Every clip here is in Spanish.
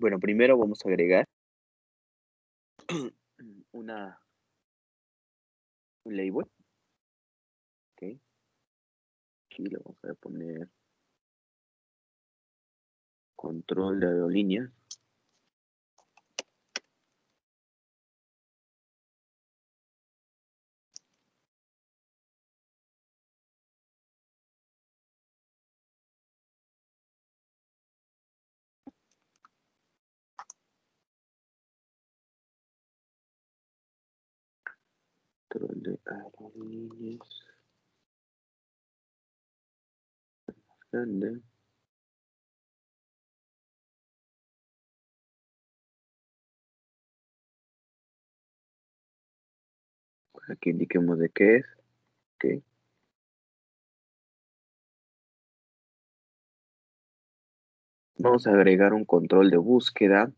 Bueno, primero vamos a agregar un label. Ok. Aquí le vamos a poner control de aerolínea. Control de aerolíneas. Grande. Aquí indiquemos de qué es. Ok. Vamos a agregar un control de búsqueda.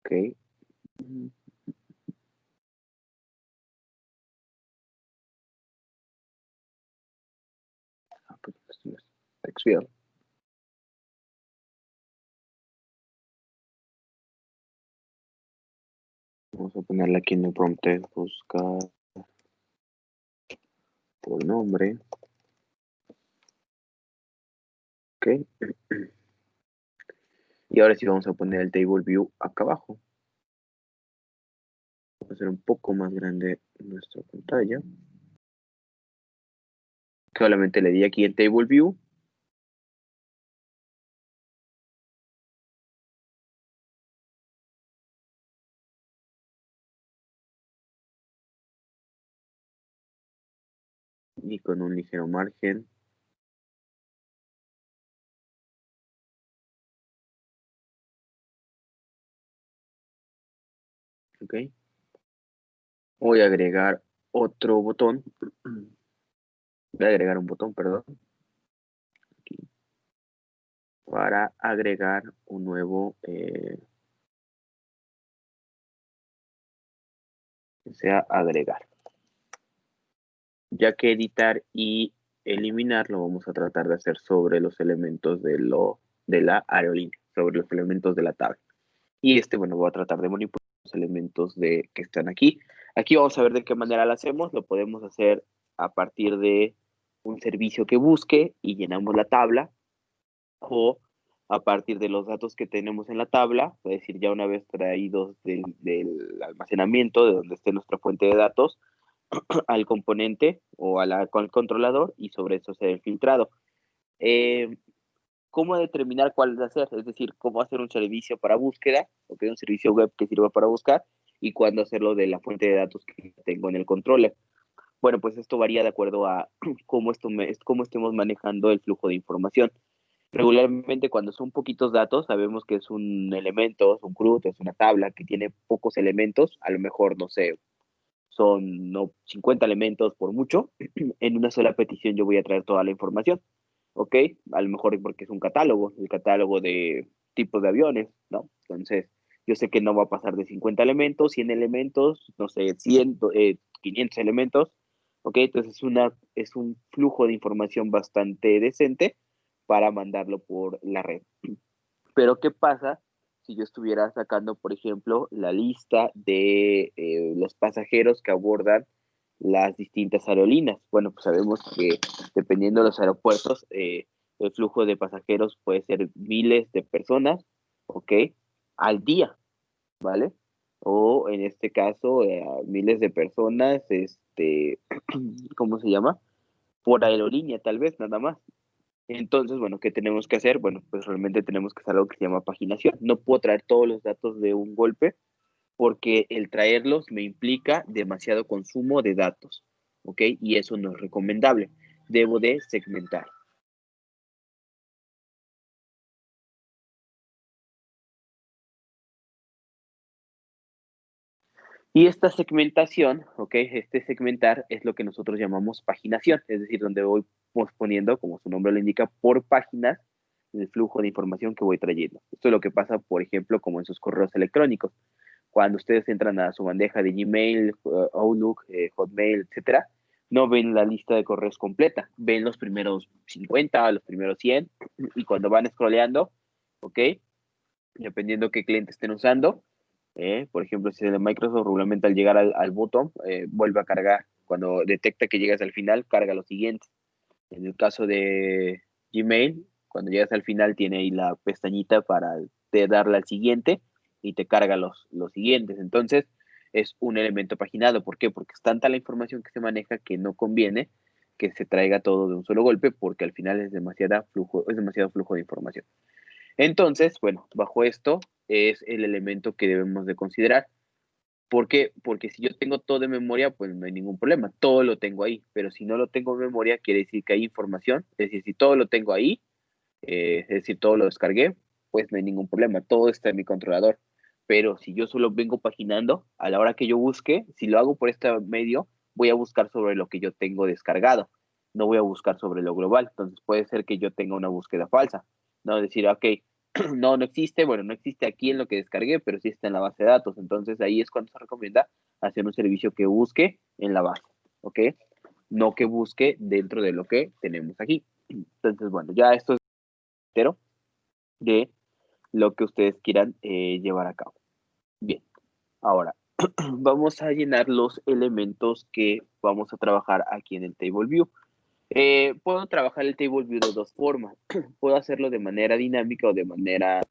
Ok. Pues, TextView. Vamos a ponerle aquí en el prompt buscar por nombre. Ok. Y ahora sí vamos a poner el table view acá abajo. Vamos a hacer un poco más grande nuestra pantalla. Solamente le di aquí en table view. Y con un ligero margen. Ok. Voy a agregar otro botón. Voy a agregar un botón, perdón. Aquí. Para agregar un nuevo, que sea agregar. Ya que editar y eliminar lo vamos a tratar de hacer sobre los elementos de la aerolínea, sobre los elementos de la tabla. Y bueno, voy a tratar de manipular los elementos que están aquí. Aquí vamos a ver de qué manera lo hacemos. Lo podemos hacer a partir de un servicio que busque y llenamos la tabla, o a partir de los datos que tenemos en la tabla, es decir, ya una vez traídos del almacenamiento, de donde esté nuestra fuente de datos, al componente o al controlador, y sobre eso hacer el filtrado. ¿Cómo determinar cuál es hacer? Es decir, cómo hacer un servicio para búsqueda, okay, un servicio web que sirva para buscar, y cuándo hacerlo de la fuente de datos que tengo en el controller. Bueno, pues esto varía de acuerdo a cómo estemos manejando el flujo de información. Regularmente, cuando son poquitos datos, sabemos que es un elemento, es un CRUD, es una tabla que tiene pocos elementos, a lo mejor, no sé, son no 50 elementos por mucho. En una sola petición yo voy a traer toda la información, ¿ok? A lo mejor porque es un catálogo, el catálogo de tipos de aviones, ¿no? Entonces, yo sé que no va a pasar de 50 elementos, 100 elementos, no sé, 100, 500 elementos, ¿ok? Entonces es un flujo de información bastante decente para mandarlo por la red. Pero ¿qué pasa si yo estuviera sacando, por ejemplo, la lista de los pasajeros que abordan las distintas aerolíneas? Bueno, pues sabemos que dependiendo de los aeropuertos, el flujo de pasajeros puede ser miles de personas, ¿ok? Al día, ¿vale? O en este caso, miles de personas, ¿cómo se llama? Por aerolínea, tal vez, nada más. Entonces, bueno, ¿qué tenemos que hacer? Bueno, pues realmente tenemos que hacer algo que se llama paginación. No puedo traer todos los datos de un golpe, porque el traerlos me implica demasiado consumo de datos, ¿ok? Y eso no es recomendable. Debo de segmentar. Y esta segmentación, ¿ok? Este segmentar es lo que nosotros llamamos paginación, es decir, donde voy poniendo, como su nombre lo indica, por páginas el flujo de información que voy trayendo. Esto es lo que pasa, por ejemplo, como en sus correos electrónicos. Cuando ustedes entran a su bandeja de Gmail, Outlook, Hotmail, etcétera, no ven la lista de correos completa, ven los primeros 50, los primeros 100, y cuando van scrolleando, ¿ok? Dependiendo qué cliente estén usando. Por ejemplo, si es de Microsoft, regularmente al llegar al botón, vuelve a cargar. Cuando detecta que llegas al final, carga lo siguiente. En el caso de Gmail, cuando llegas al final, tiene ahí la pestañita para darle al siguiente y te carga los siguientes. Entonces, es un elemento paginado. ¿Por qué? Porque es tanta la información que se maneja que no conviene que se traiga todo de un solo golpe, porque al final es demasiado flujo de información. Entonces, bueno, bajo esto es el elemento que debemos de considerar. ¿Por qué? Porque si yo tengo todo en memoria, pues no hay ningún problema, todo lo tengo ahí, pero si no lo tengo en memoria, quiere decir que hay información, es decir, si todo lo tengo ahí, es decir, todo lo descargué, pues no hay ningún problema, todo está en mi controlador. Pero si yo solo vengo paginando, a la hora que yo busque, si lo hago por este medio, voy a buscar sobre lo que yo tengo descargado, no voy a buscar sobre lo global. Entonces puede ser que yo tenga una búsqueda falsa, no decir, ok, no existe, bueno, no existe aquí en lo que descargué, pero sí está en la base de datos. Entonces ahí es cuando se recomienda hacer un servicio que busque en la base, ¿ok? No que busque dentro de lo que tenemos aquí. Entonces, bueno, ya esto es entero de lo que ustedes quieran llevar a cabo. Bien, ahora vamos a llenar los elementos que vamos a trabajar aquí en el Table View. Puedo trabajar el Table View de dos formas. Puedo hacerlo de manera dinámica o de manera,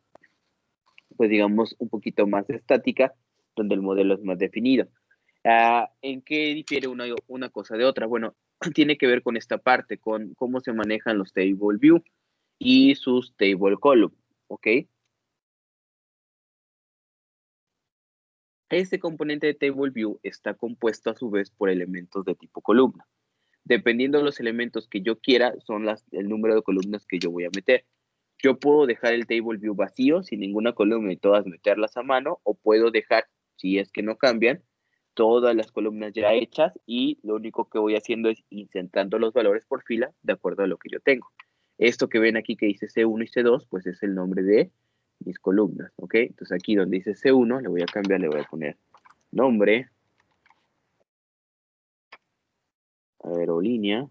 pues digamos, un poquito más estática, donde el modelo es más definido. ¿En qué difiere una cosa de otra? Bueno, tiene que ver con esta parte, con cómo se manejan los Table View y sus Table Column, ¿ok? Este componente de Table View está compuesto a su vez por elementos de tipo columna. Dependiendo de los elementos que yo quiera, son el número de columnas que yo voy a meter. Yo puedo dejar el Table View vacío, sin ninguna columna y todas meterlas a mano, o puedo dejar, si es que no cambian, todas las columnas ya hechas y lo único que voy haciendo es insertando los valores por fila de acuerdo a lo que yo tengo. Esto que ven aquí que dice C1 y C2, pues es el nombre de mis columnas, ¿ok? Entonces aquí donde dice C1, le voy a cambiar, le voy a poner nombre, aerolínea.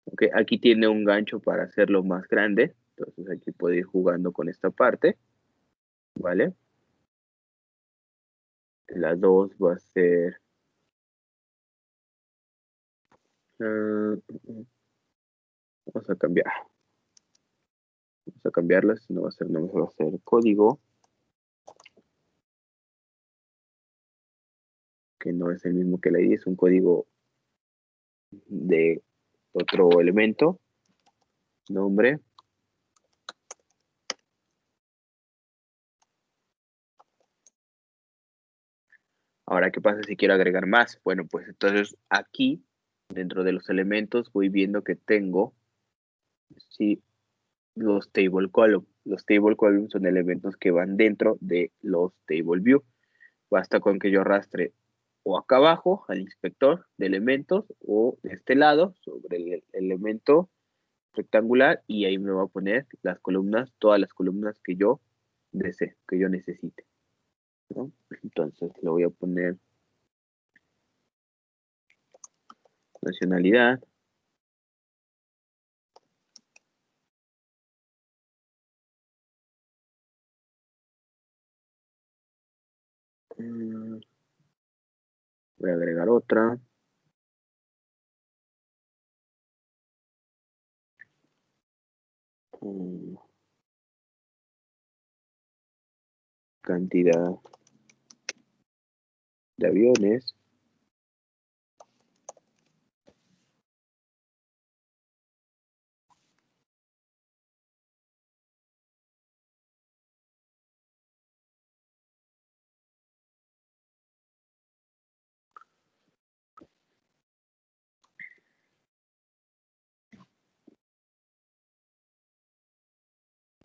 Okay, aquí tiene un gancho para hacerlo más grande. Entonces aquí puede ir jugando con esta parte. ¿Vale? La 2 va a ser... vamos a cambiar. Vamos a cambiarlas. No va a ser nombre, va a ser código. Que no es el mismo que la ID. Es un código de otro elemento. Nombre. Ahora, ¿qué pasa si quiero agregar más? Bueno, pues entonces aquí, dentro de los elementos, voy viendo que tengo, sí, los table column. Los table column son elementos que van dentro de los table view. Basta con que yo arrastre o acá abajo al inspector de elementos o de este lado sobre el elemento rectangular y ahí me va a poner las columnas, todas las columnas que yo desee, que yo necesite, ¿no? Entonces le voy a poner nacionalidad, voy a agregar otra, cantidad de aviones,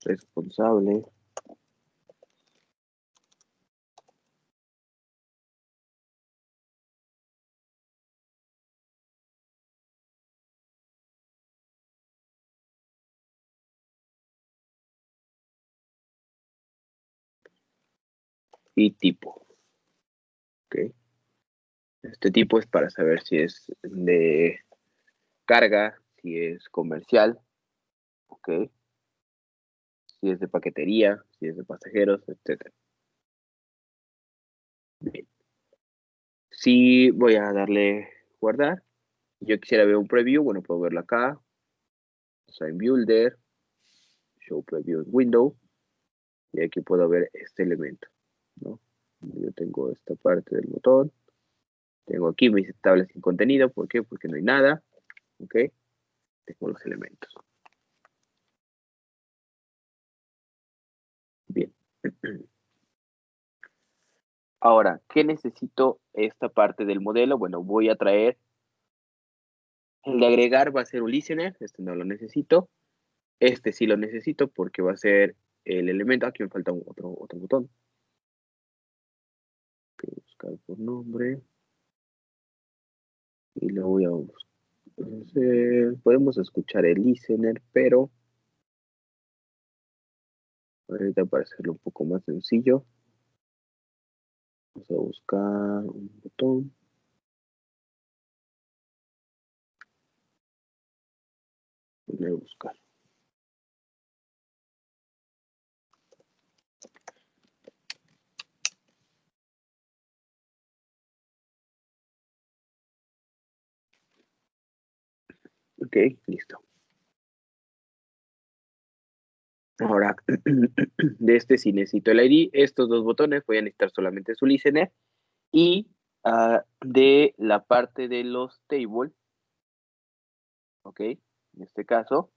responsable y tipo. ¿Okay? Este tipo es para saber si es de carga, si es comercial, ¿ok? Si es de paquetería, si es de pasajeros, etcétera. Bien. Si voy a darle guardar. Yo quisiera ver un preview, bueno, puedo verlo acá. Sign Builder, Show Preview Window. Y aquí puedo ver este elemento, ¿no? Yo tengo esta parte del botón. Tengo aquí mis tablas sin contenido. ¿Por qué? Porque no hay nada. ¿Ok? Tengo los elementos. Bien. Ahora, ¿qué necesito esta parte del modelo? Bueno, voy a traer, el de agregar va a ser un listener, este no lo necesito. Este sí lo necesito porque va a ser el elemento. Aquí me falta otro botón. Voy a buscar por nombre. Y lo voy a buscar. Podemos escuchar el listener, pero ahorita para hacerlo un poco más sencillo, vamos a buscar un botón. Voy a buscar. Ok, listo. Ahora, de este sí necesito el ID. Estos dos botones voy a necesitar solamente su listener. Y de la parte de los tables, ok, en este caso,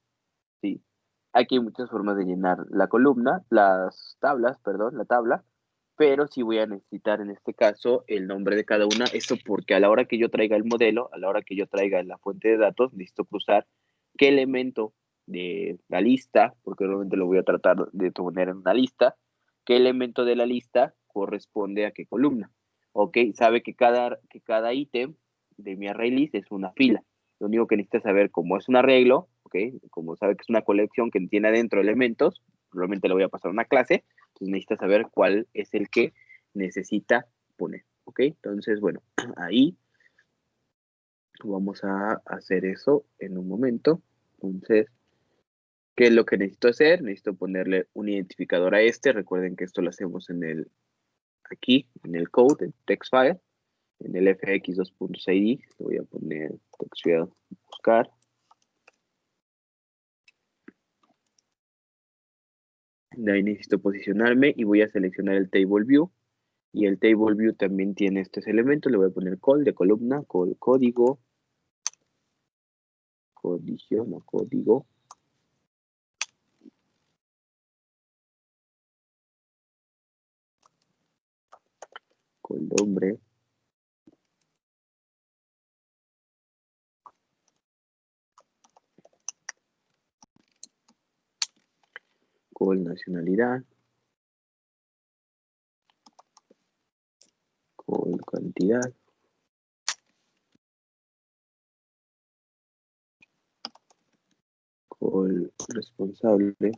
sí. Aquí hay muchas formas de llenar la columna, las tablas, perdón, la tabla, pero sí voy a necesitar en este caso el nombre de cada una. Esto porque a la hora que yo traiga el modelo, a la hora que yo traiga la fuente de datos, necesito cruzar qué elemento de la lista, porque obviamente lo voy a tratar de poner en una lista, qué elemento de la lista corresponde a qué columna. Ok, sabe que cada ítem de mi array list es una fila. Lo único que necesita saber cómo es un arreglo, ok, como sabe que es una colección que tiene adentro elementos, probablemente le voy a pasar a una clase, entonces necesita saber cuál es el que necesita poner, ok. Entonces, bueno, ahí vamos a hacer eso en un momento. Entonces, ¿qué es lo que necesito hacer? Necesito ponerle un identificador a este. Recuerden que esto lo hacemos aquí, en el code, en text file, en el fx2.id. Le voy a poner text file, buscar. De ahí necesito posicionarme y voy a seleccionar el table view. Y el table view también tiene estos elementos. Le voy a poner call de columna, call código, código, call nombre, call nacionalidad, call cantidad, call responsable,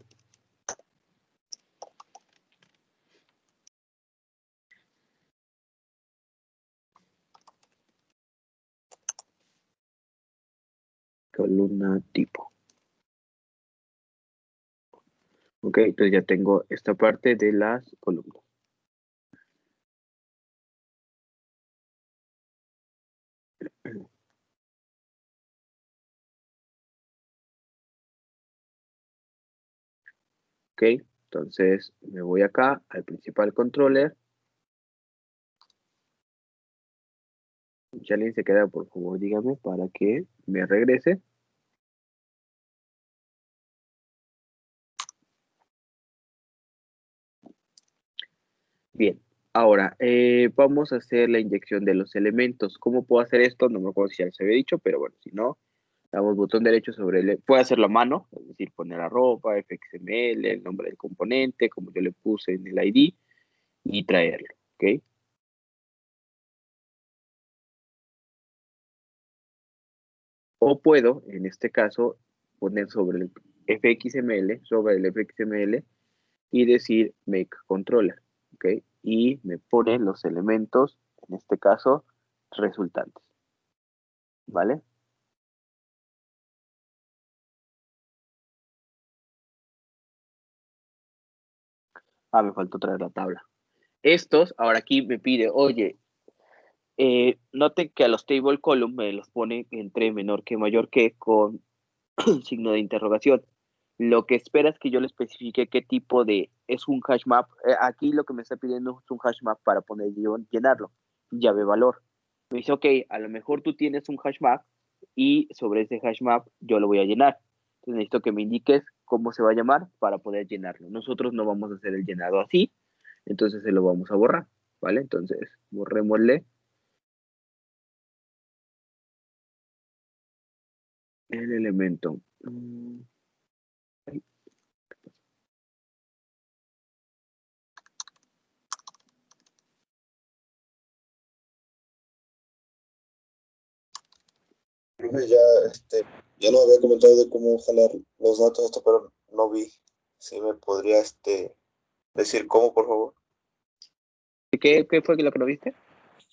columna tipo. Ok, entonces ya tengo esta parte de las columnas. Ok, entonces me voy acá al principal controller. Si alguien se queda, por favor, dígame para que me regrese. Bien, ahora vamos a hacer la inyección de los elementos. ¿Cómo puedo hacer esto? No me acuerdo si ya les había dicho, pero bueno, si no, damos botón derecho sobre el... Puedo hacerlo a mano, es decir, poner arroba, fxml, el nombre del componente, como yo le puse en el ID, y traerlo, ¿ok? O puedo, en este caso, poner sobre el fxml, y decir make controller, ¿ok? Y me pone los elementos, en este caso, resultantes, ¿vale? me faltó traer la tabla. Estos, ahora aquí me pide, oye, noten que a los table column me los pone entre menor que mayor que con signo de interrogación. Lo que espera es que yo le especifique qué tipo de, es un hash map. Aquí lo que me está pidiendo es un hash map para poder llenarlo, llave valor. Me dice, ok, a lo mejor tú tienes un hash map y sobre ese hash map yo lo voy a llenar. Entonces necesito que me indiques cómo se va a llamar para poder llenarlo. Nosotros no vamos a hacer el llenado así, entonces se lo vamos a borrar, ¿vale? Entonces, borrémosle el elemento. Profe, ya nos había comentado de cómo jalar los datos, pero no vi. Si me podría decir cómo, por favor. ¿Qué fue lo que no viste?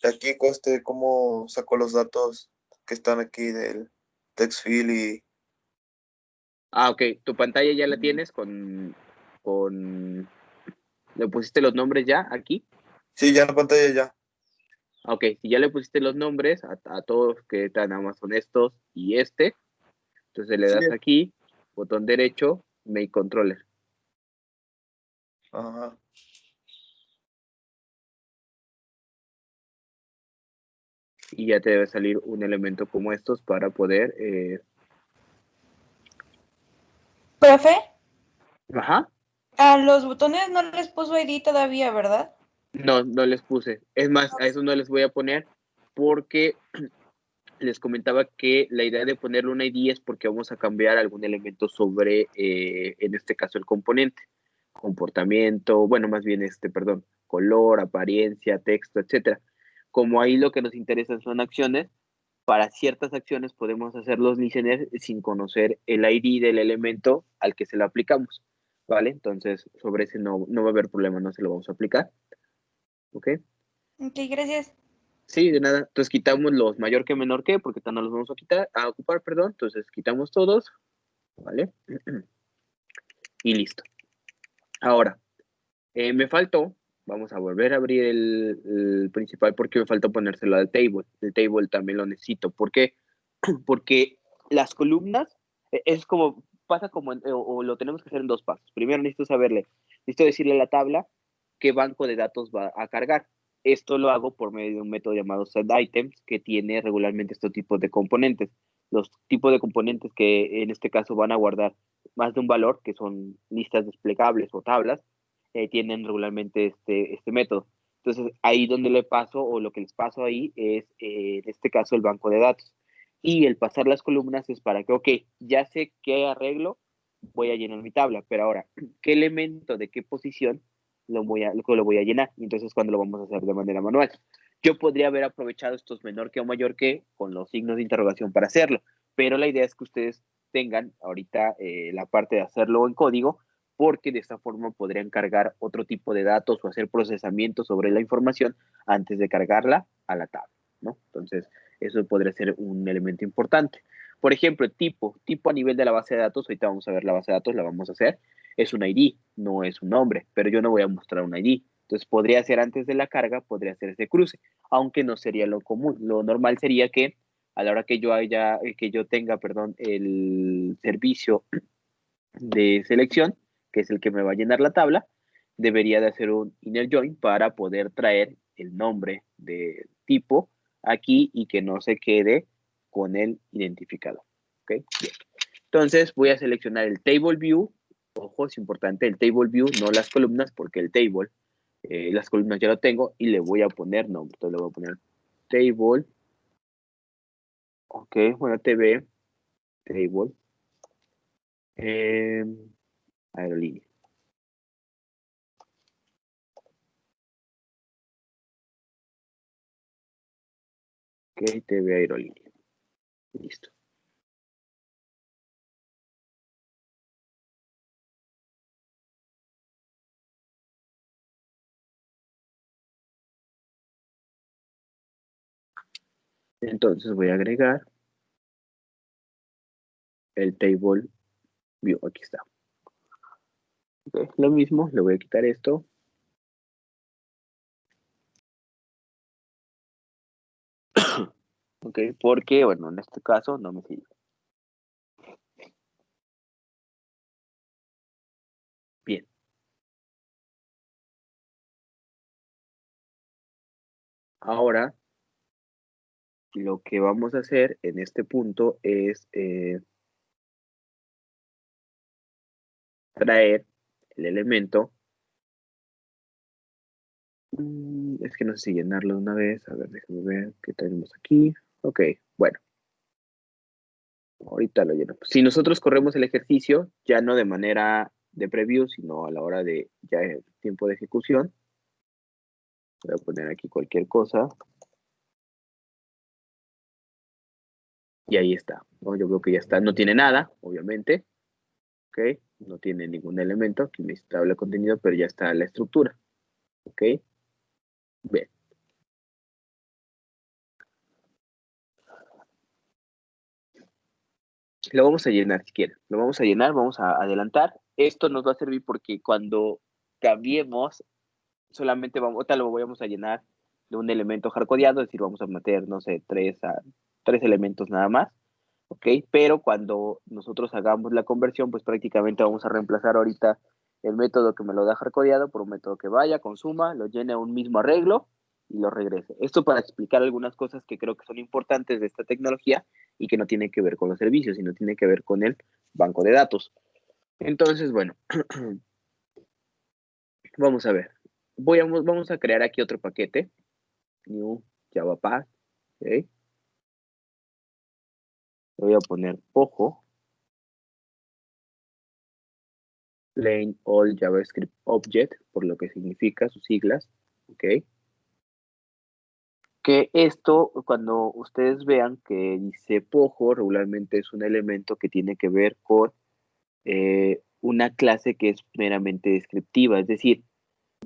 Aquí, cómo sacó los datos que están aquí del text field y... Ah, ok, tu pantalla ya la tienes ¿le pusiste los nombres ya aquí? Sí, ya en la pantalla ya. Ok, si ya le pusiste los nombres a todos que están nada más son estos y este, entonces le Sí. das aquí, botón derecho, Make Controller. Ajá. Y ya te debe salir un elemento como estos para poder... Profe, Ajá. a los botones no les puso ID todavía, ¿verdad? No, no les puse. Es más, a eso no les voy a poner porque les comentaba que la idea de ponerle un ID es porque vamos a cambiar algún elemento sobre, en este caso, el componente, comportamiento, bueno, más bien perdón, color, apariencia, texto, etcétera. Como ahí lo que nos interesa son acciones, para ciertas acciones podemos hacer los listeners sin conocer el ID del elemento al que se lo aplicamos, ¿vale? Entonces, sobre ese no va a haber problema, no se lo vamos a aplicar, ¿ok? Ok, gracias. Sí, de nada. Entonces quitamos los mayor que menor que, porque no los vamos a ocupar, perdón. Entonces quitamos todos, ¿vale? Y listo. Ahora, me faltó, vamos a volver a abrir el principal porque me faltó ponérselo al table. El table también lo necesito. ¿Por qué? Porque las columnas es como, pasa como, o lo tenemos que hacer en dos pasos. Primero necesito decirle a la tabla qué banco de datos va a cargar. Esto lo hago por medio de un método llamado setItems que tiene regularmente estos tipos de componentes. Los tipos de componentes que en este caso van a guardar más de un valor, que son listas desplegables o tablas, tienen regularmente este método. Entonces, ahí donde le paso o lo que les paso ahí es, en este caso, el banco de datos. Y el pasar las columnas es para que, ok, ya sé qué arreglo, voy a llenar mi tabla, pero ahora, ¿qué elemento de qué posición lo voy a llenar? Y entonces, cuando lo vamos a hacer de manera manual. Yo podría haber aprovechado estos menor que o mayor que con los signos de interrogación para hacerlo, pero la idea es que ustedes tengan ahorita la parte de hacerlo en código, porque de esta forma podrían cargar otro tipo de datos o hacer procesamiento sobre la información antes de cargarla a la tabla, ¿no? Entonces, eso podría ser un elemento importante. Por ejemplo, tipo a nivel de la base de datos, ahorita vamos a ver la base de datos, la vamos a hacer, es un ID, no es un nombre, pero yo no voy a mostrar un ID. Entonces podría ser antes de la carga, podría ser ese cruce, aunque no sería lo común. Lo normal sería que a la hora que yo tenga, perdón, el servicio de selección, que es el que me va a llenar la tabla, debería de hacer un inner join para poder traer el nombre de tipo aquí y que no se quede con el identificador. ¿Ok? Bien. Entonces voy a seleccionar el table view. Ojo, es importante el table view, no las columnas, porque el table, las columnas ya lo tengo y le voy a poner nombre. Entonces le voy a poner table. Ok, bueno, TV, table, eh, aerolínea. Ok, TV aerolínea. Listo. Entonces voy a agregar el table view. Aquí está. Okay. Lo mismo, le voy a quitar esto. ¿ok? Porque, bueno, en este caso no me sirve. Bien. Ahora, lo que vamos a hacer en este punto es traer el elemento. Es que no sé si llenarlo de una vez. A ver, déjame ver qué tenemos aquí. Ok, bueno, ahorita lo llenamos. Si nosotros corremos el ejercicio, ya no de manera de preview, sino a la hora de ya el tiempo de ejecución, voy a poner aquí cualquier cosa. Y ahí está, ¿no? Yo veo que ya está. No tiene nada, obviamente. ¿Ok? No tiene ningún elemento. Aquí me dice tabla de contenido, pero ya está la estructura. ¿Ok? Bien. Lo vamos a llenar si quieren. Lo vamos a llenar, vamos a adelantar. Esto nos va a servir porque cuando cambiemos, solamente vamos, ahorita lo vamos a llenar de un elemento hardcodeado, es decir, vamos a meter, no sé, tres elementos nada más, ¿ok? Pero cuando nosotros hagamos la conversión, pues prácticamente vamos a reemplazar ahorita el método que me lo da hardcodeado por un método que vaya, consuma, lo llene a un mismo arreglo y lo regrese. Esto para explicar algunas cosas que creo que son importantes de esta tecnología y que no tiene que ver con los servicios, sino tiene que ver con el banco de datos. Entonces, bueno, vamos a ver. Vamos a crear aquí otro paquete, new Java Path, ¿ok? Voy a poner ojo, plain all JavaScript object, por lo que significa sus siglas, ¿ok? Que esto, cuando ustedes vean que dice Pojo, regularmente es un elemento que tiene que ver con una clase que es meramente descriptiva, es decir,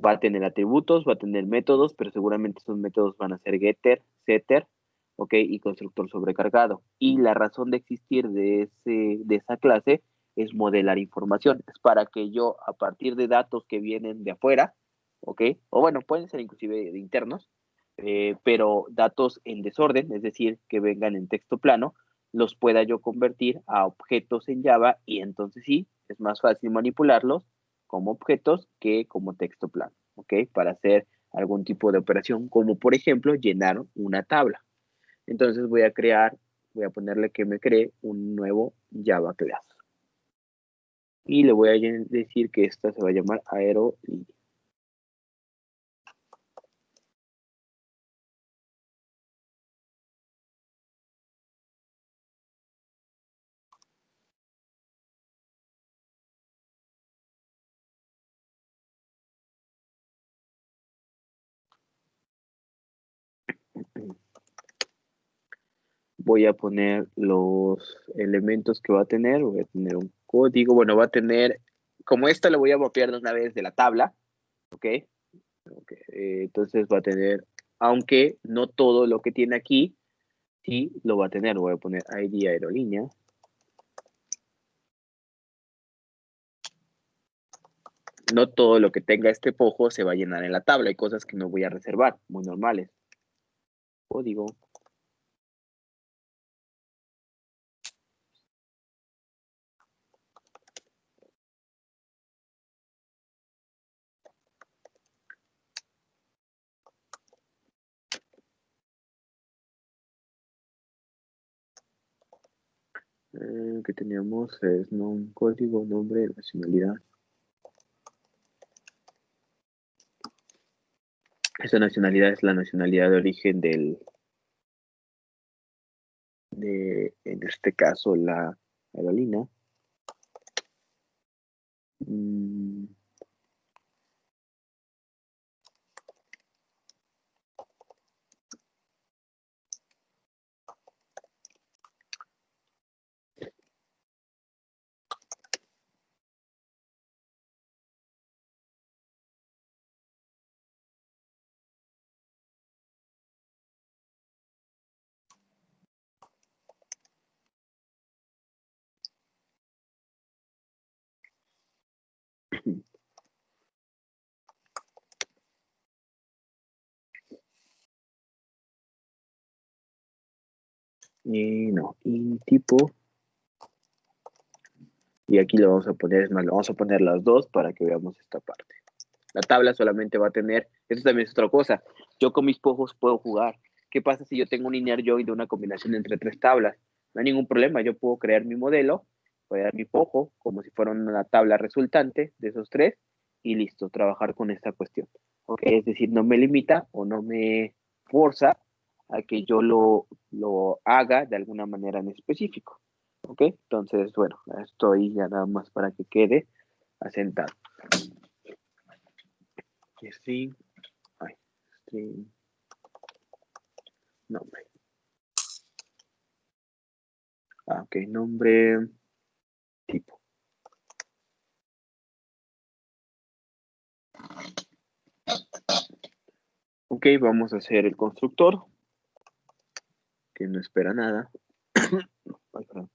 va a tener atributos, va a tener métodos, pero seguramente esos métodos van a ser getter, setter, ¿ok? Y constructor sobrecargado. Y la razón de existir de esa clase es modelar información. Es para que yo, a partir de datos que vienen de afuera, ¿ok? O bueno, pueden ser inclusive de internos, pero datos en desorden, es decir, que vengan en texto plano, los pueda yo convertir a objetos en Java y entonces sí, es más fácil manipularlos como objetos que como texto plano, ¿ok? Para hacer algún tipo de operación, como por ejemplo llenar una tabla. Entonces voy a ponerle que me cree un nuevo Java class. Y le voy a decir que esta se va a llamar aerolínea. Voy a poner los elementos que va a tener. Voy a tener un código. Bueno, va a tener, como esta le voy a mapear de una vez de la tabla, ¿ok? Okay. Entonces va a tener, aunque no todo lo que tiene aquí, sí lo va a tener. Voy a poner ID aerolínea. No todo lo que tenga este pojo se va a llenar en la tabla. Hay cosas que no voy a reservar, muy normales. Código. Que teníamos es no un código, nombre, nacionalidad. Esa nacionalidad es la nacionalidad de origen en este caso, la aerolínea. Mm, Y no, y tipo. Y aquí lo vamos a poner, es más, lo vamos a poner las dos para que veamos esta parte. La tabla solamente va a tener, eso también es otra cosa. Yo con mis pojos puedo jugar. ¿Qué pasa si yo tengo un inner join de una combinación entre tres tablas? No hay ningún problema, yo puedo crear mi modelo, voy a dar mi pojo como si fuera una tabla resultante de esos tres y listo, trabajar con esta cuestión. ¿Okay? Es decir, no me limita o no me forza a que yo lo haga de alguna manera en específico. ¿Ok? Entonces, bueno, estoy ya nada más para que quede asentado. String, ay, string, nombre. Ok, nombre, tipo. Ok, vamos a hacer el constructor, que no espera nada. Ay, perdón.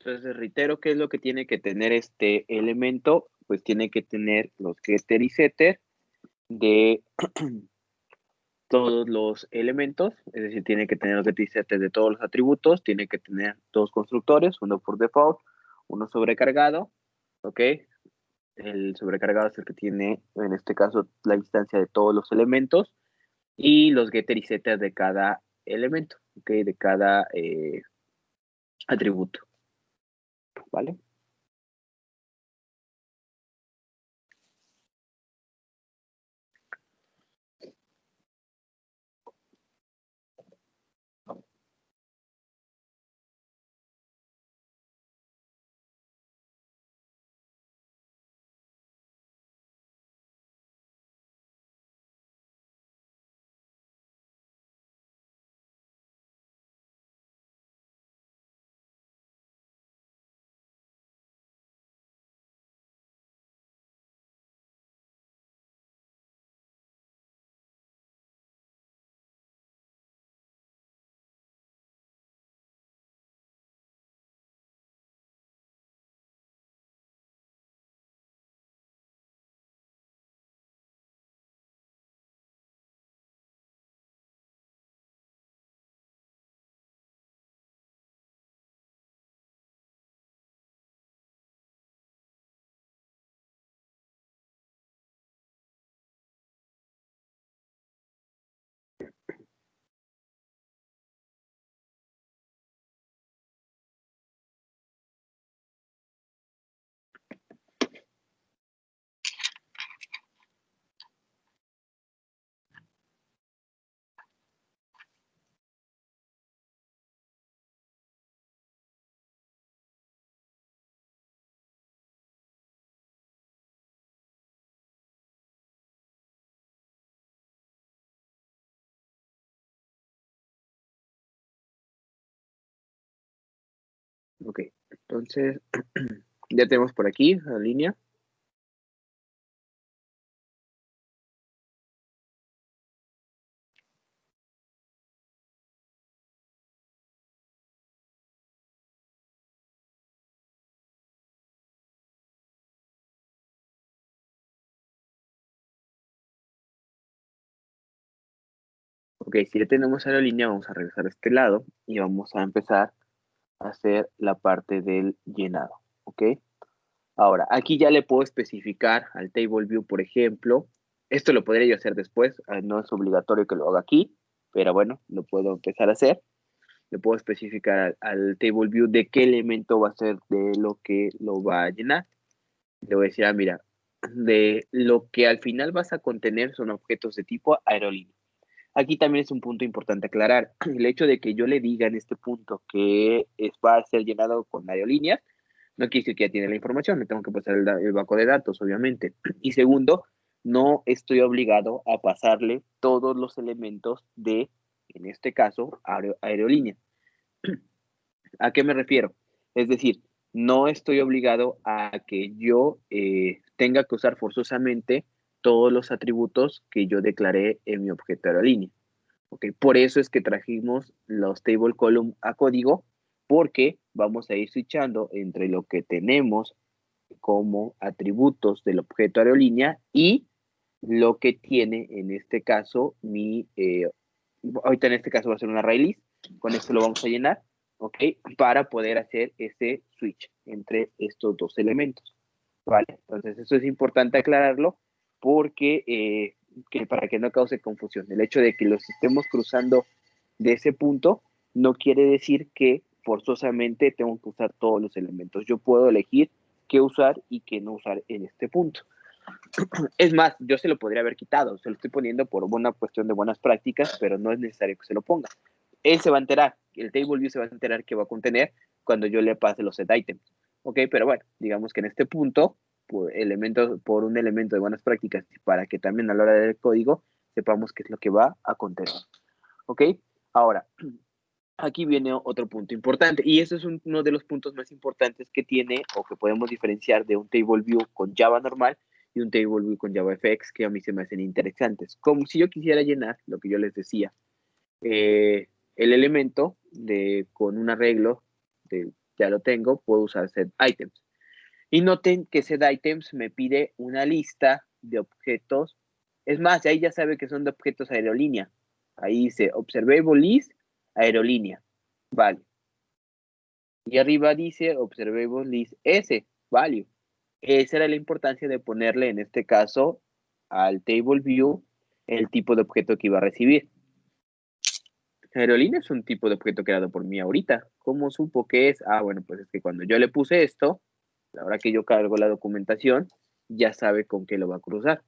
Entonces, reitero, ¿qué es lo que tiene que tener este elemento? Pues tiene que tener los getter y setter de todos los elementos, es decir, tiene que tener los getter y setter de todos los atributos, tiene que tener dos constructores, uno por default, uno sobrecargado, ¿ok? El sobrecargado es el que tiene, en este caso, la instancia de todos los elementos y los getter y setter de cada elemento, ¿ok? De cada atributo, ¿vale? Ok, entonces ya tenemos por aquí la línea. Ok, si ya tenemos a la línea, vamos a regresar a este lado y vamos a empezar a hacer la parte del llenado, ¿ok? Ahora, aquí ya le puedo especificar al table view, por ejemplo, esto lo podría yo hacer después, no es obligatorio que lo haga aquí, pero bueno, lo puedo empezar a hacer. Le puedo especificar al table view de qué elemento va a ser de lo que lo va a llenar. Le voy a decir, mira, de lo que al final vas a contener son objetos de tipo aerolínea. Aquí también es un punto importante aclarar. El hecho de que yo le diga en este punto que va a ser llenado con aerolíneas, no quiere decir que ya tiene la información, le tengo que pasar el banco de datos, obviamente. Y segundo, no estoy obligado a pasarle todos los elementos de, en este caso, aerolínea. ¿A qué me refiero? Es decir, no estoy obligado a que yo tenga que usar forzosamente todos los atributos que yo declaré en mi objeto aerolínea. ¿Okay? Por eso es que trajimos los table column a código, porque vamos a ir switchando entre lo que tenemos como atributos del objeto aerolínea y lo que tiene en este caso ahorita en este caso va a ser un array list, con esto lo vamos a llenar, ¿ok? Para poder hacer ese switch entre estos dos elementos, ¿vale? Entonces eso es importante aclararlo porque para que no cause confusión. El hecho de que los estemos cruzando de ese punto no quiere decir que forzosamente tengo que usar todos los elementos. Yo puedo elegir qué usar y qué no usar en este punto. Es más, yo se lo podría haber quitado, se lo estoy poniendo por una cuestión de buenas prácticas, pero no es necesario que se lo ponga. Él se va a enterar, el table view se va a enterar que va a contener cuando yo le pase los set items. Ok, pero bueno, digamos que en este punto, por un elemento de buenas prácticas, para que también a la hora del código sepamos qué es lo que va a contener. Ok, ahora, aquí viene otro punto importante, y eso es uno de los puntos más importantes que tiene o que podemos diferenciar de un table view con Java normal y un table view con JavaFX, que a mí se me hacen interesantes. Como si yo quisiera llenar lo que yo les decía, el elemento con un arreglo, ya lo tengo, puedo usar set items. Y noten que set items me pide una lista de objetos. Es más, ahí ya sabe que son de objetos aerolínea. Ahí dice observable list aerolínea. Vale. Y arriba dice observable list S, value. Esa era la importancia de ponerle, en este caso, al table view el tipo de objeto que iba a recibir. Aerolínea es un tipo de objeto creado por mí ahorita. ¿Cómo supo que es? Ah, bueno, pues es que cuando yo le puse esto, a la hora que yo cargo la documentación, ya sabe con qué lo va a cruzar.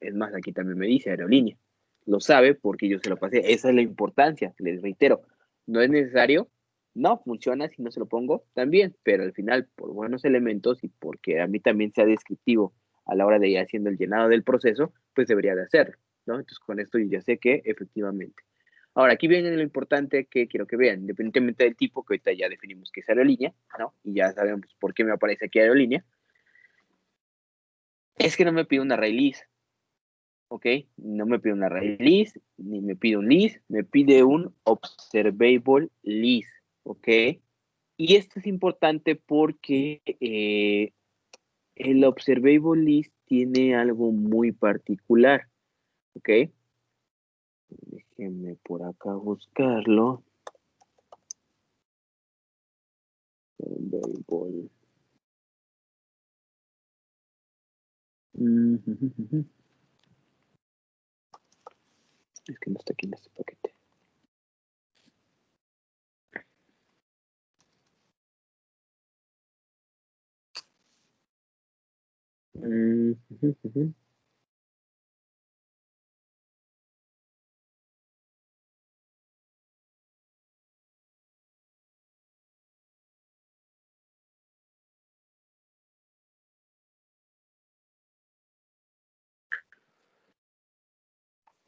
Es más, aquí también me dice aerolínea. Lo sabe porque yo se lo pasé. Esa es la importancia, les reitero. No es necesario, no funciona si no se lo pongo también, pero al final, por buenos elementos y porque a mí también sea descriptivo a la hora de ir haciendo el llenado del proceso, pues debería de hacerlo, ¿no? Entonces con esto yo ya sé que efectivamente. Ahora, aquí viene lo importante que quiero que vean, independientemente del tipo, que ahorita ya definimos que es aerolínea, ¿no? Y ya sabemos por qué me aparece aquí aerolínea. Es que no me pide una array list, ¿ok? No me pide una array list, ni me pide un list, me pide un observable list, ¿ok? Y esto es importante porque el observable list tiene algo muy particular, ¿ok? Déjenme por acá buscarlo. Observable. Es que no está aquí en este paquete.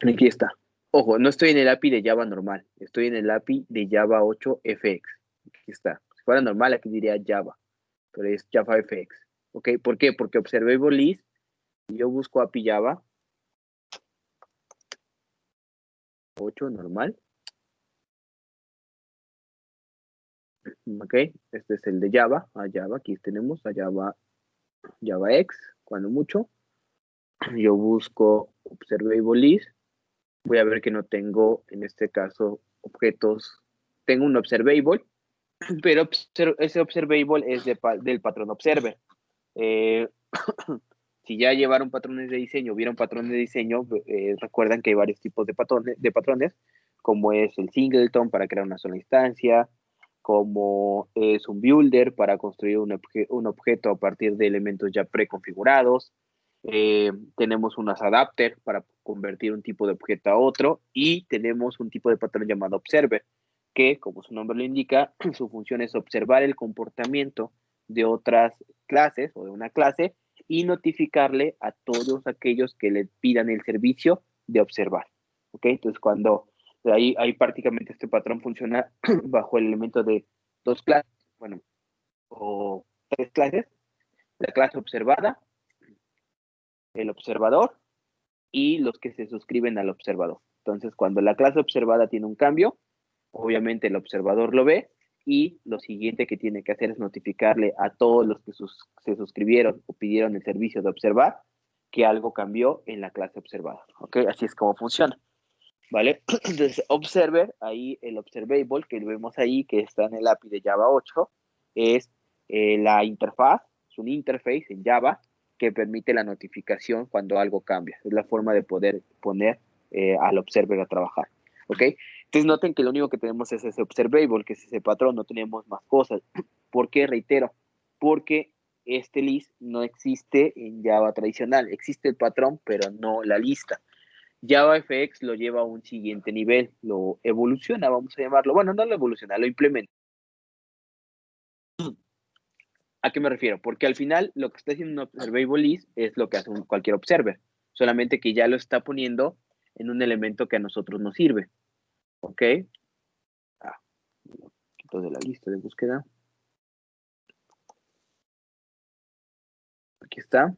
Aquí está. Ojo, no estoy en el API de Java normal, estoy en el API de Java 8 FX. Aquí está. Si fuera normal, aquí diría Java, pero es Java FX. ¿Ok? ¿Por qué? Porque observable list, yo busco API Java 8 normal. ¿Ok? Este es el de Java, a Java, aquí tenemos a Java, Java X, cuando mucho. Yo busco observable list. Voy a ver que no tengo, en este caso, objetos. Tengo un observable, pero ese observable es del patrón observer. Eh, si ya llevaron patrones de diseño, vieron patrones de diseño, recuerdan que hay varios tipos de patrones, como es el singleton para crear una sola instancia, como es un builder para construir un objeto a partir de elementos ya preconfigurados, tenemos unos adapters para convertir un tipo de objeto a otro, y tenemos un tipo de patrón llamado observer, que, como su nombre lo indica, su función es observar el comportamiento de otras clases o de una clase y notificarle a todos aquellos que le pidan el servicio de observar. ¿Ok? Entonces, cuando ahí prácticamente este patrón funciona bajo el elemento de dos clases, bueno, o tres clases: la clase observada, el observador y los que se suscriben al observador. Entonces, cuando la clase observada tiene un cambio, obviamente el observador lo ve, y lo siguiente que tiene que hacer es notificarle a todos los que se suscribieron o pidieron el servicio de observar que algo cambió en la clase observada. ¿Ok? Así es como funciona. ¿Vale? Entonces, observer, ahí el observable que vemos ahí, que está en el API de Java 8, es la interfaz, es un interface en Java que permite la notificación cuando algo cambia. Es la forma de poder poner al observer a trabajar. ¿Ok? Entonces noten que lo único que tenemos es ese observable, que es ese patrón, no tenemos más cosas. ¿Por qué? Reitero, porque este list no existe en Java tradicional. Existe el patrón, pero no la lista. JavaFX lo lleva a un siguiente nivel, lo evoluciona, vamos a llamarlo. Bueno, no lo evoluciona, lo implementa. ¿A qué me refiero? Porque al final lo que está haciendo un observable list es lo que hace cualquier observer, solamente que ya lo está poniendo en un elemento que a nosotros nos sirve. ¿Ok? Quito de la lista de búsqueda. Aquí está.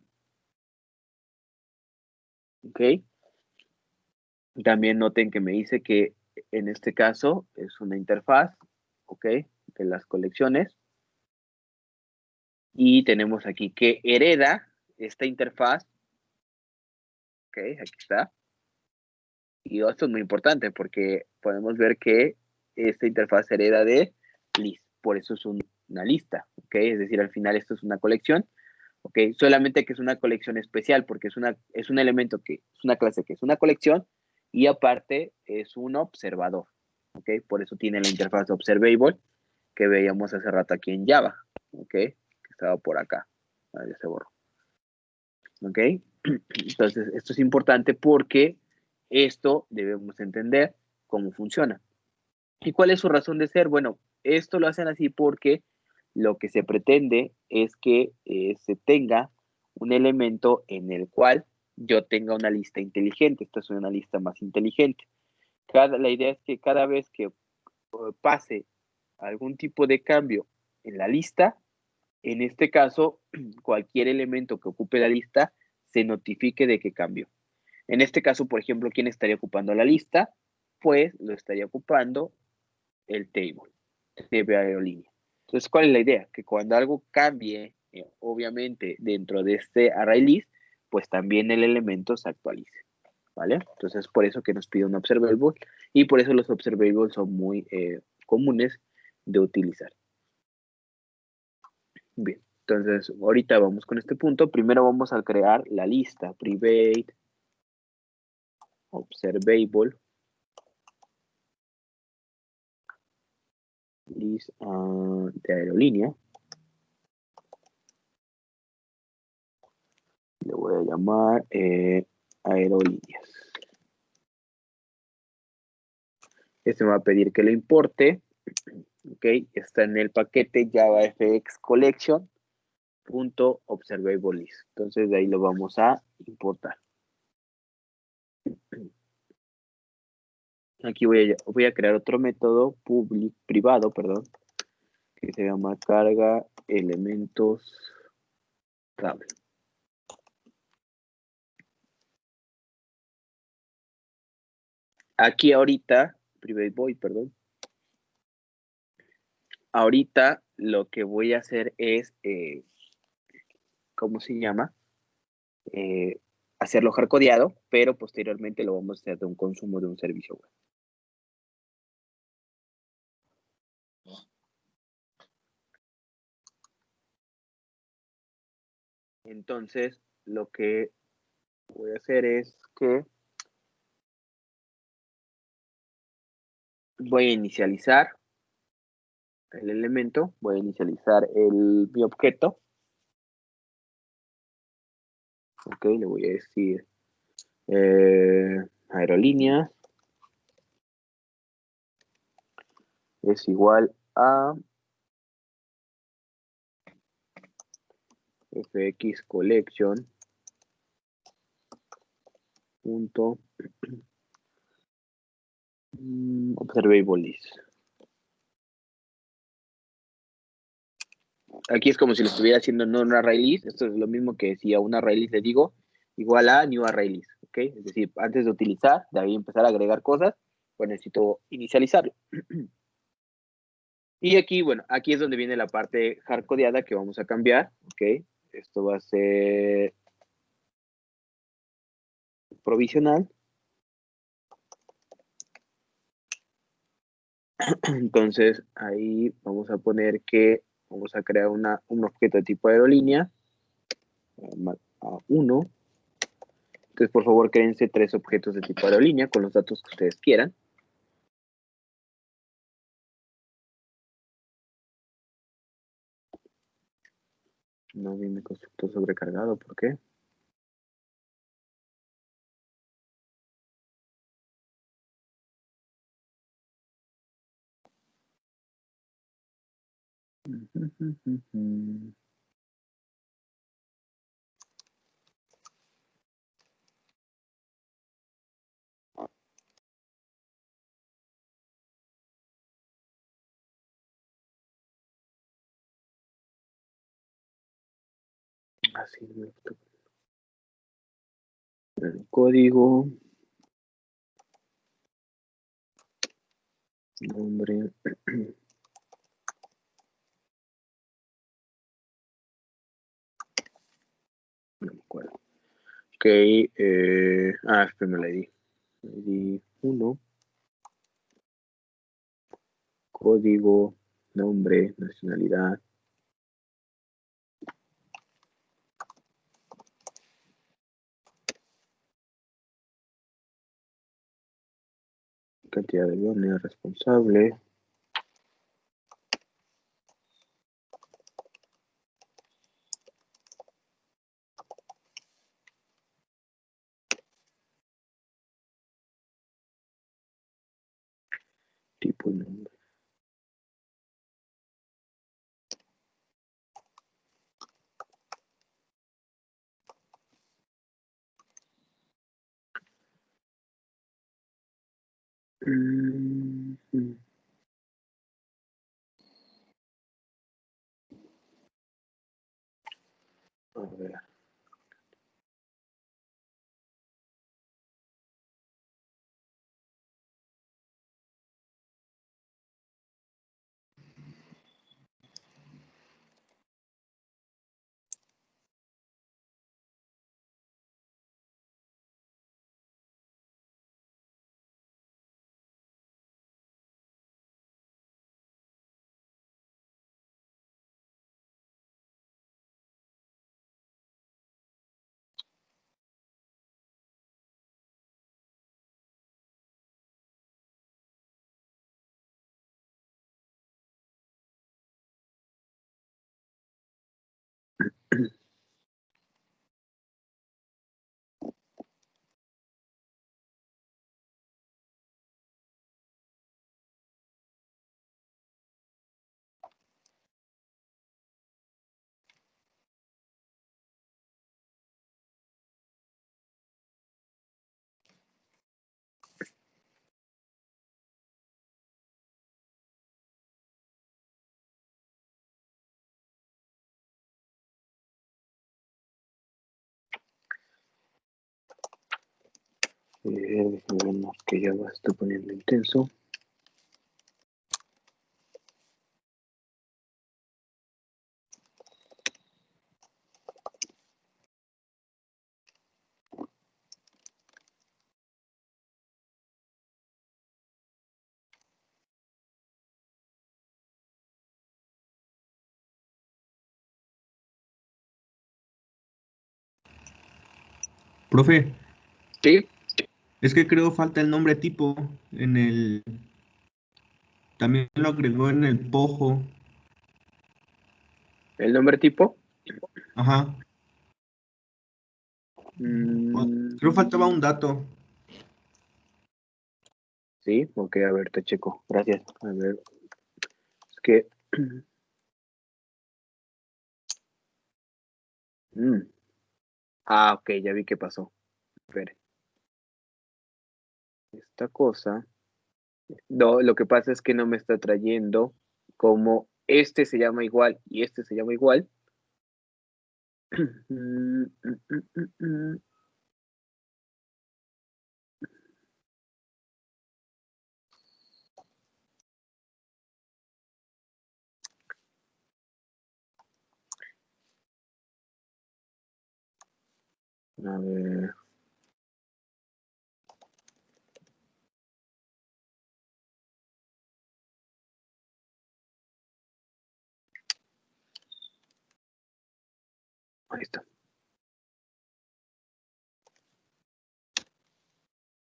¿Ok? También noten que me dice que en este caso es una interfaz, ¿ok? De las colecciones. Y tenemos aquí que hereda esta interfaz. Ok, aquí está. Y esto es muy importante porque podemos ver que esta interfaz hereda de list. Por eso es una lista. Ok, es decir, al final esto es una colección. Ok, solamente que es una colección especial porque es un elemento que es una clase que es una colección, y aparte es un observador. Ok, por eso tiene la interfaz observable que veíamos hace rato aquí en Java. Ok, que estaba por acá. Ya se borró. ¿Ok? Entonces, esto es importante porque esto debemos entender cómo funciona. ¿Y cuál es su razón de ser? Bueno, esto lo hacen así porque lo que se pretende es que se tenga un elemento en el cual yo tenga una lista inteligente. Esta es una lista más inteligente. La idea es que cada vez que pase algún tipo de cambio en la lista, en este caso, cualquier elemento que ocupe la lista se notifique de que cambió. En este caso, por ejemplo, ¿quién estaría ocupando la lista? Pues lo estaría ocupando el table de aerolínea. Entonces, ¿cuál es la idea? Que cuando algo cambie, obviamente, dentro de este array list, pues también el elemento se actualice. ¿Vale? Entonces, por eso que nos pide un observable, y por eso los observables son muy comunes de utilizar. Bien, entonces ahorita vamos con este punto. Primero vamos a crear la lista private observable list de aerolínea. Le voy a llamar aerolíneas. Este me va a pedir que lo importe. Ok, está en el paquete JavaFX collection.observable list. Entonces de ahí lo vamos a importar. Aquí voy a crear otro método privado, que se llama carga elementos tabla. Aquí ahorita, private void, perdón. Ahorita lo que voy a hacer es, ¿cómo se llama? Hacerlo hardcodeado, pero posteriormente lo vamos a hacer de un consumo de un servicio web. Entonces, lo que voy a hacer es que voy a inicializar el elemento, voy a inicializar mi objeto. Ok, le voy a decir aerolínea es igual a fx collection punto observable list. Aquí es como si lo estuviera haciendo no un array list. Esto es lo mismo que si a un array list le digo igual a new array list, ¿ok? Es decir, antes de utilizar, de ahí empezar a agregar cosas, pues necesito inicializarlo. Y aquí, bueno, aquí es donde viene la parte hardcodeada que vamos a cambiar, ¿ok? Esto va a ser provisional. Entonces, ahí vamos a poner que vamos a crear un objeto de tipo aerolínea, A1. Entonces, por favor, créense 3 objetos de tipo aerolínea con los datos que ustedes quieran. No viene constructor sobrecargado, ¿por qué? Así el código, nombre. No me acuerdo. Ok, espérame la ID. ID 1, código, nombre, nacionalidad. Cantidad de aviones, responsable. Tipo y nombre. A ver. Déjenme ver que ya va, estoy poniendo intenso. Profe, Sí, es que creo falta el nombre tipo en el... También lo agregó en el pojo. el nombre tipo. Ajá. Creo faltaba un dato. Sí, ok, a ver, te checo. Gracias. A ver, es que... Ah, ok, ya vi qué pasó. Espere. Esta cosa... No, lo que pasa es que no me está trayendo como este se llama igual y este se llama igual. Mm, mm, mm, mm, mm. A ver. Ahí está.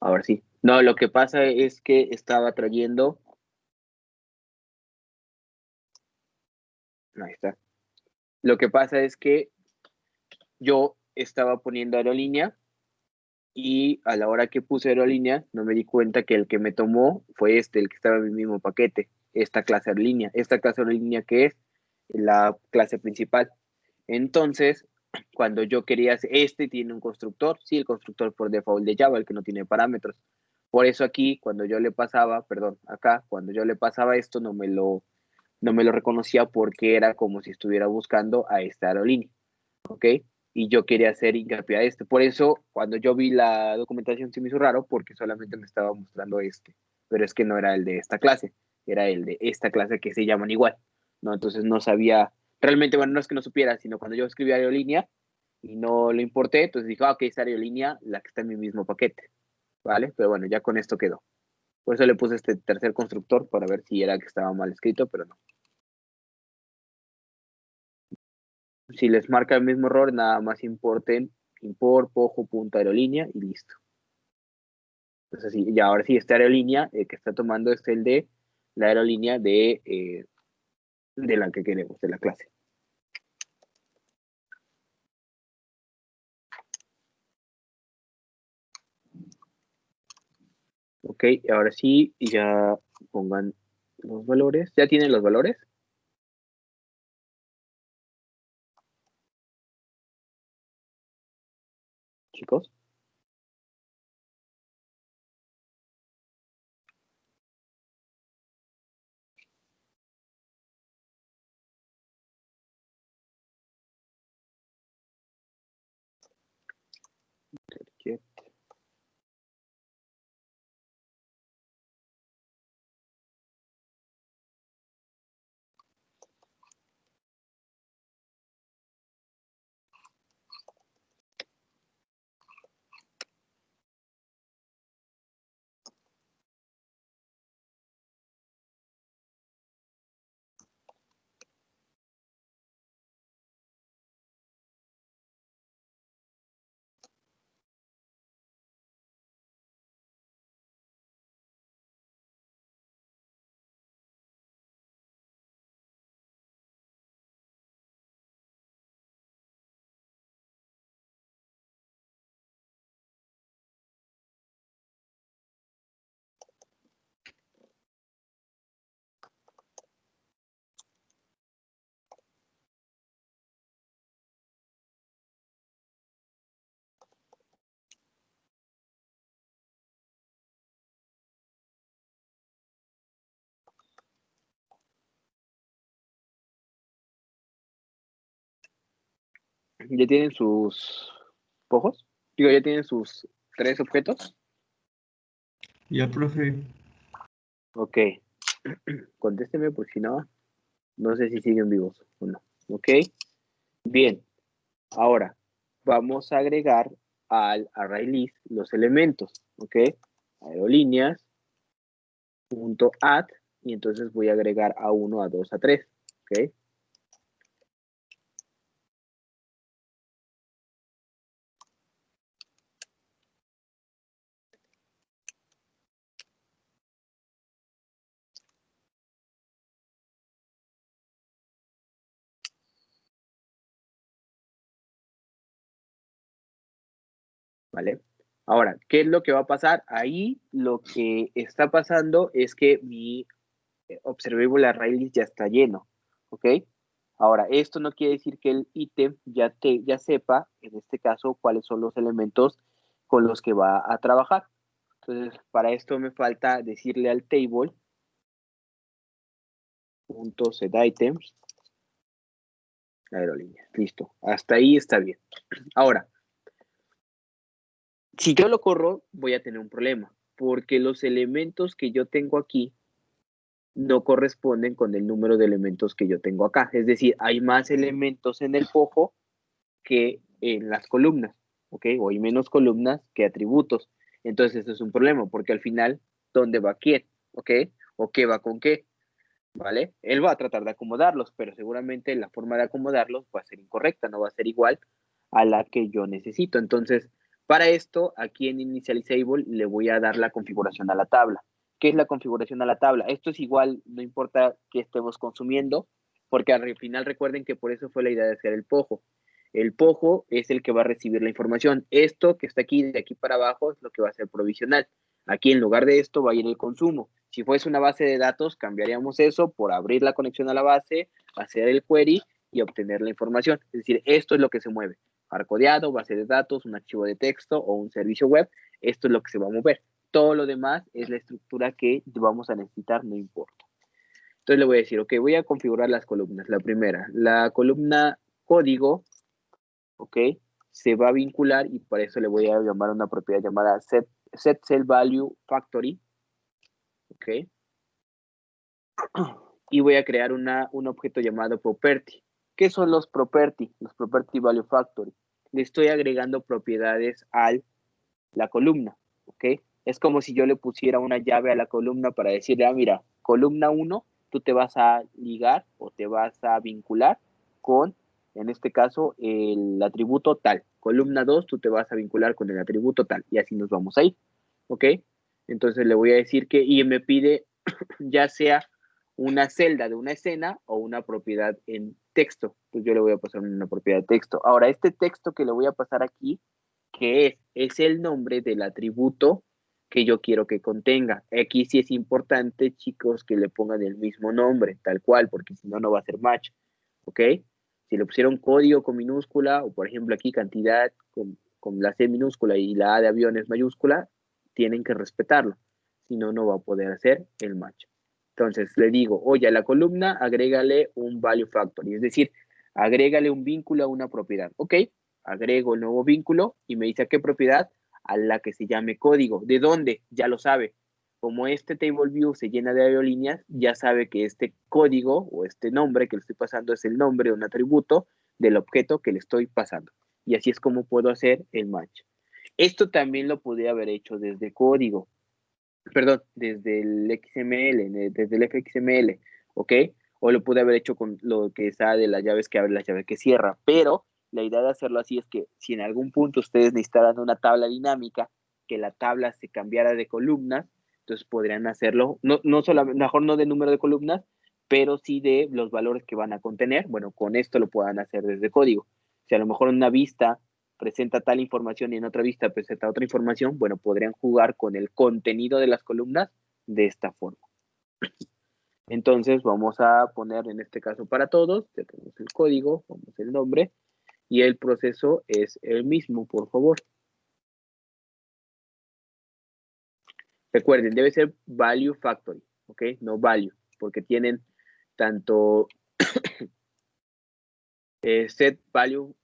Ahora sí. No, lo que pasa es que estaba trayendo. Ahí está. Lo que pasa es que yo estaba poniendo aerolínea y a la hora que puse aerolínea no me di cuenta que el que me tomó fue este, el que estaba en mi mismo paquete, esta clase aerolínea. Esta clase aerolínea que es la clase principal. Entonces, cuando yo quería, este tiene un constructor, sí, el constructor por default de Java, el que no tiene parámetros. Por eso aquí, cuando yo le pasaba, perdón, acá, cuando yo le pasaba esto, no me lo reconocía porque era como si estuviera buscando a esta aerolínea, ¿ok? Y yo quería hacer hincapié a este. Por eso, cuando yo vi la documentación, se me hizo raro porque solamente me estaba mostrando este, pero es que no era el de esta clase, era el de esta clase que se llaman igual, ¿no? Entonces no sabía, realmente, bueno, no es que no supiera, sino cuando yo escribí aerolínea y no lo importé, entonces dije, ah, ok, esta aerolínea, la que está en mi mismo paquete, ¿vale? Pero bueno, ya con esto quedó. Por eso le puse este tercer constructor para ver si era que estaba mal escrito, pero no. Si les marca el mismo error, nada más importen import, pojo, punto aerolínea y listo. Entonces, sí, y ahora sí, esta aerolínea que está tomando es el de la aerolínea de la que queremos, de la clase. Ok, ahora sí, ya pongan los valores. ¿Ya tienen los valores, chicos? ¿Ya tienen sus pojos? Digo, ¿ya tienen sus tres objetos? Ya, profe. Ok, contésteme por si no, no sé si siguen vivos o no. Ok, bien. Ahora, vamos a agregar al array list los elementos, ¿ok? Aerolíneas, punto add, y entonces voy a agregar a 1, a 2, a 3, ¿ok? ¿vale? Ahora, ¿qué es lo que va a pasar? Ahí lo que está pasando es que mi observable array ya está lleno, ¿ok? Ahora, esto no quiere decir que el ítem ya sepa, en este caso, cuáles son los elementos con los que va a trabajar. Entonces, para esto me falta decirle al table .setItems aerolíneas. Listo. Hasta ahí está bien. Ahora, si yo lo corro, voy a tener un problema, porque los elementos que yo tengo aquí no corresponden con el número de elementos que yo tengo acá. Es decir, hay más elementos en el POJO que en las columnas, ¿ok? O hay menos columnas que atributos. Entonces, eso es un problema, porque al final, ¿dónde va quién? ¿Ok? ¿O qué va con qué? ¿Vale? Él va a tratar de acomodarlos, pero seguramente la forma de acomodarlos va a ser incorrecta, no va a ser igual a la que yo necesito. Entonces, para esto, aquí en Initializable le voy a dar la configuración a la tabla. ¿Qué es la configuración a la tabla? Esto es igual, no importa qué estemos consumiendo, porque al final recuerden que por eso fue la idea de hacer el POJO. El POJO es el que va a recibir la información. Esto que está aquí, de aquí para abajo, es lo que va a ser provisional. Aquí en lugar de esto va a ir el consumo. Si fuese una base de datos, cambiaríamos eso por abrir la conexión a la base, hacer el query y obtener la información. Es decir, esto es lo que se mueve. Hardcodeado, base de datos, un archivo de texto o un servicio web. Esto es lo que se va a mover. Todo lo demás es la estructura que vamos a necesitar, no importa. Entonces le voy a decir, ok, voy a configurar las columnas. La primera, la columna código, ok, se va a vincular y para eso le voy a llamar una propiedad llamada setCellValueFactory, ok. Y voy a crear un objeto llamado property. ¿Qué son los property? Los property value factory. Le estoy agregando propiedades a la columna, ¿ok? Es como si yo le pusiera una llave a la columna para decirle, ah, mira, columna 1, tú te vas a ligar o te vas a vincular con, en este caso, el atributo tal. Columna 2, tú te vas a vincular con el atributo tal. Y así nos vamos a ir, ¿ok? Entonces le voy a decir que, y me pide ya sea una celda de una escena o una propiedad en texto. Pues yo le voy a pasar una propiedad de texto. Ahora, este texto que le voy a pasar aquí, ¿qué es el nombre del atributo que yo quiero que contenga. Aquí sí es importante, chicos, que le pongan el mismo nombre, tal cual, porque si no, no va a ser match. ¿Ok? Si le pusieron código con minúscula, o por ejemplo aquí cantidad con la C minúscula y la A de aviones mayúscula, tienen que respetarlo. Si no, no va a poder hacer el match. Entonces le digo, oye, a la columna agrégale un value factory, es decir, agrégale un vínculo a una propiedad. Ok, agrego el nuevo vínculo y me dice a qué propiedad, a la que se llame código. ¿De dónde? Ya lo sabe. Como este table view se llena de aerolíneas, ya sabe que este código o este nombre que le estoy pasando es el nombre o un atributo del objeto que le estoy pasando. Y así es como puedo hacer el match. Esto también lo podría haber hecho desde código, perdón, desde el XML, desde el FXML, ¿ok? O lo pude haber hecho con lo que está de las llaves que abre, las llaves que cierra, pero la idea de hacerlo así es que si en algún punto ustedes necesitaran una tabla dinámica, que la tabla se cambiara de columnas, entonces podrían hacerlo, no solamente, mejor no de número de columnas, pero sí de los valores que van a contener. Bueno, con esto lo puedan hacer desde código. Si a lo mejor en una vista presenta tal información y en otra vista presenta otra información, bueno, podrían jugar con el contenido de las columnas de esta forma. Entonces vamos a poner en este caso para todos, ya tenemos el código, ponemos el nombre y el proceso es el mismo, por favor. Recuerden, debe ser value factory, ¿ok? No value, porque tienen tanto set value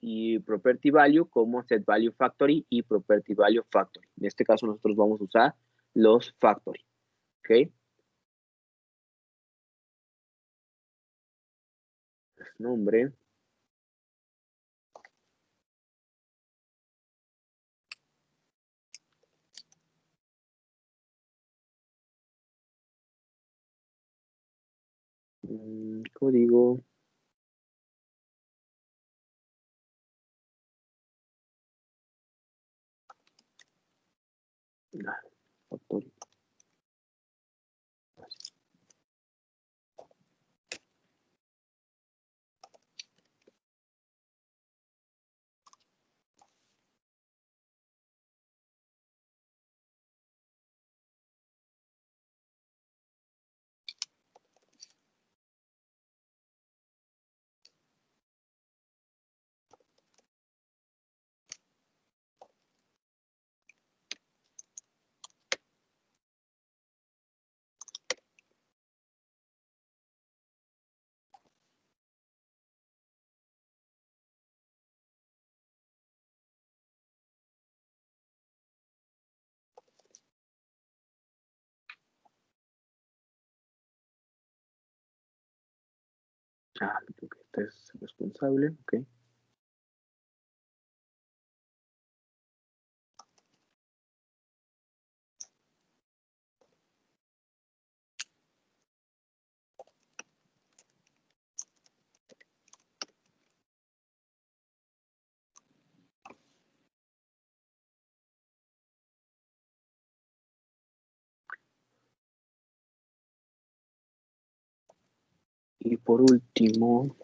y property value como set value factory y property value factory. En este caso nosotros vamos a usar los factory, ¿ok? Nombre. Código. Factory. Creo que este es responsable, ok. Y por último,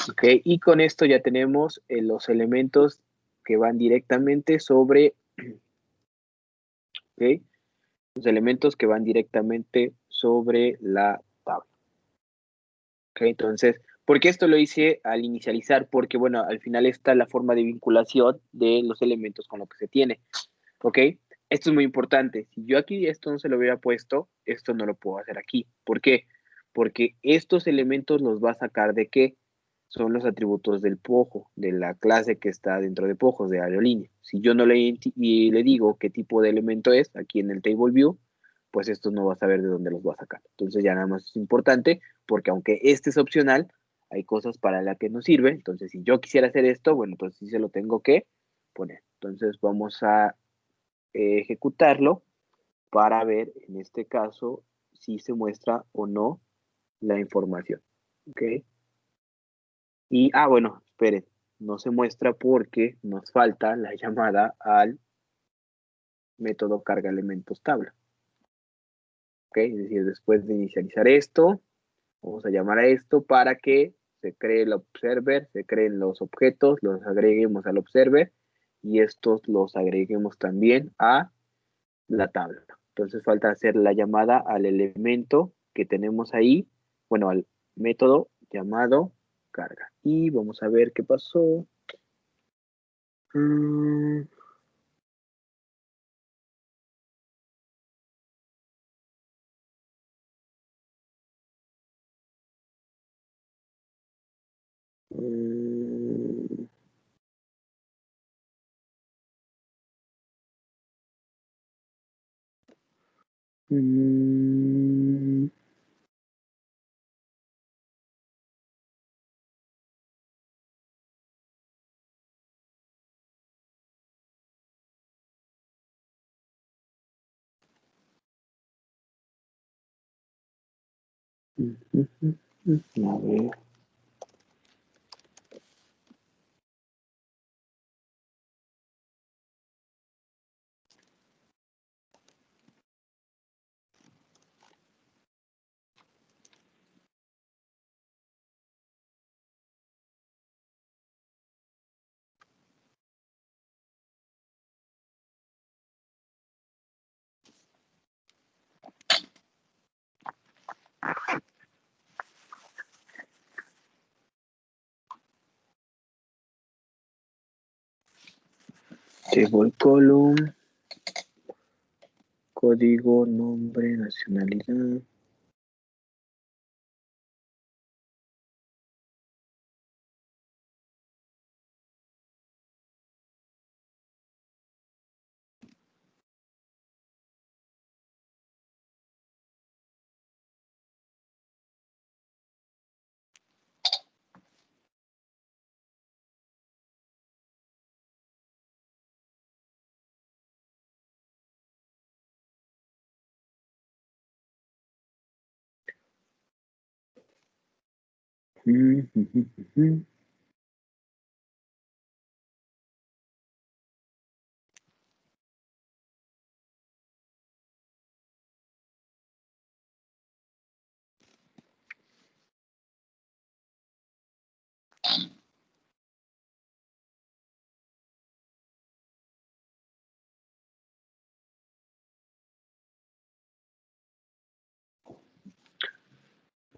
ok, y con esto ya tenemos los elementos que van directamente sobre, ok, los elementos que van directamente sobre la tabla. Ok, entonces, ¿por qué esto lo hice al inicializar? Porque, bueno, al final está la forma de vinculación de los elementos con lo que se tiene. ¿Ok? Esto es muy importante. Si yo aquí esto no se lo hubiera puesto, esto no lo puedo hacer aquí. ¿Por qué? Porque estos elementos los va a sacar de qué? Son los atributos del Pojo, de la clase que está dentro de Pojos, de aerolínea. Si yo no y le digo qué tipo de elemento es aquí en el Table View, pues esto no va a saber de dónde los va a sacar. Entonces ya nada más es importante, porque aunque este es opcional, hay cosas para las que no sirve. Entonces, si yo quisiera hacer esto, bueno, pues sí se lo tengo que poner. Entonces vamos a ejecutarlo para ver en este caso si se muestra o no la información. ¿Ok? Y, bueno, esperen, no se muestra porque nos falta la llamada al método carga elementos tabla. ¿Ok? Es decir, después de inicializar esto, vamos a llamar a esto para que se cree el observer, se creen los objetos, los agreguemos al observer y estos los agreguemos también a la tabla. Entonces falta hacer la llamada al elemento que tenemos ahí, bueno, al método llamado carga. Y vamos a ver qué pasó. Mm, mm, mm, a ver. Table column, código, nombre, nacionalidad.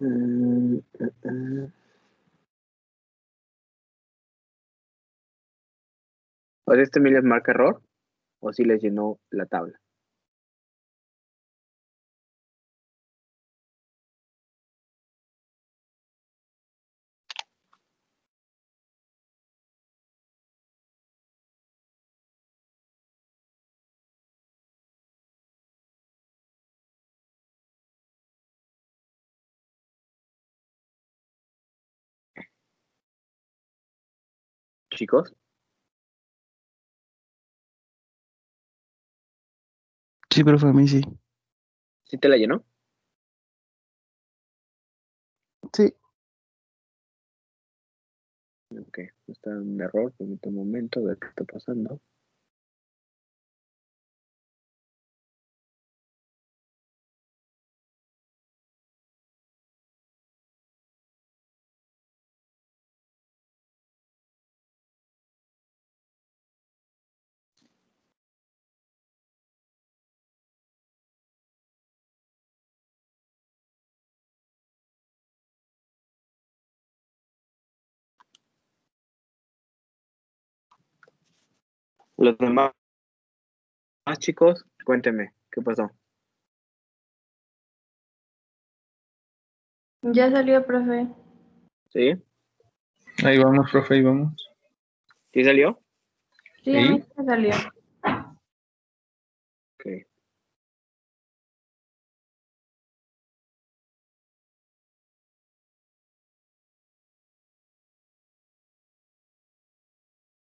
¿O sea, este me les marca error? ¿O si les llenó la tabla? Chicos, Sí, profe, a mí sí. ¿sí te la llenó? Sí. Ok, está en error, permítame un momento, a ver qué está pasando. Los demás chicos, cuéntenme, ¿qué pasó? Ya salió, profe. ¿Sí? Ahí vamos, profe, ahí vamos. ¿Sí salió? Sí, a mí ¿Sí? sí me salió. Ok.